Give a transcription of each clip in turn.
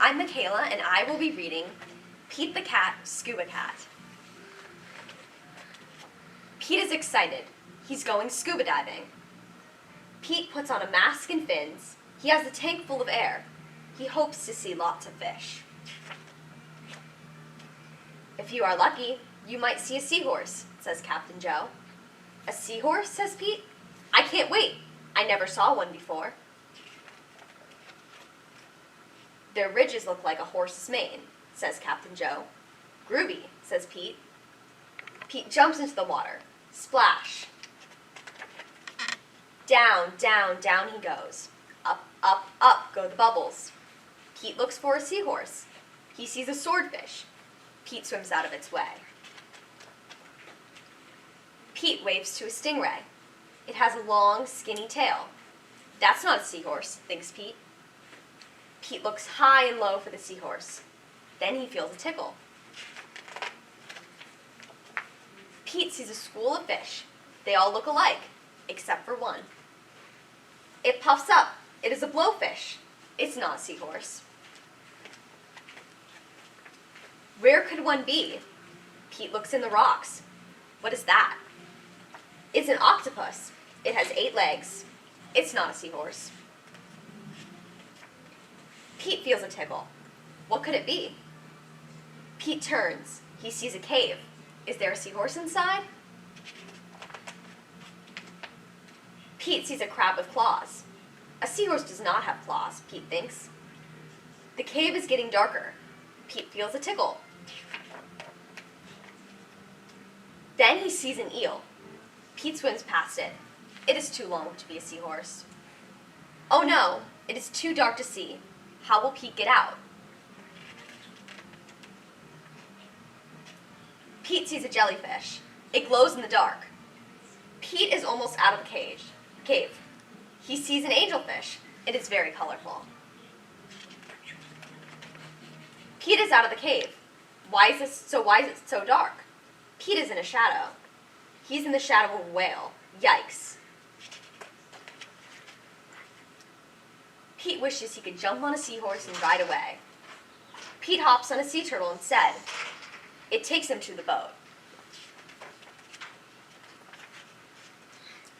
I'm Michaela, and I will be reading Pete the Cat Scuba Cat. Pete is excited. He's going scuba diving. Pete puts on a mask and fins. He has a tank full of air. He hopes to see lots of fish. If you are lucky, you might see a seahorse, says Captain Joe. A seahorse, says Pete? I can't wait. I never saw one before. Their ridges look like a horse's mane, says Captain Joe. Groovy, says Pete. Pete jumps into the water. Splash. Down, down, down he goes. Up, up, up go the bubbles. Pete looks for a seahorse. He sees a swordfish. Pete swims out of its way. Pete waves to a stingray. It has a long, skinny tail. That's not a seahorse, thinks Pete. Pete looks high and low for the seahorse. Then he feels a tickle. Pete sees a school of fish. They all look alike, except for one. It puffs up. It is a blowfish. It's not a seahorse. Where could one be? Pete looks in the rocks. What is that? It's an octopus. It has 8 legs. It's not a seahorse. Pete feels a tickle. What could it be? Pete turns. He sees a cave. Is there a seahorse inside? Pete sees a crab with claws. A seahorse does not have claws, Pete thinks. The cave is getting darker. Pete feels a tickle. Then he sees an eel. Pete swims past it. It is too long to be a seahorse. Oh no, it is too dark to see. How will Pete get out? Pete sees a jellyfish. It glows in the dark. Pete is almost out of the cave. He sees an angelfish. It is very colorful. Pete is out of the cave. Why is it so dark? Pete is in a shadow. He's in the shadow of a whale. Yikes. Pete wishes he could jump on a seahorse and ride away. Pete hops on a sea turtle instead. It takes him to the boat.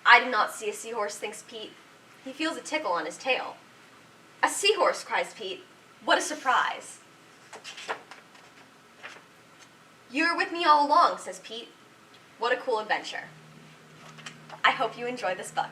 I did not see a seahorse, thinks Pete. He feels a tickle on his tail. A seahorse, cries Pete. What a surprise. You were with me all along, says Pete. What a cool adventure. I hope you enjoy this book.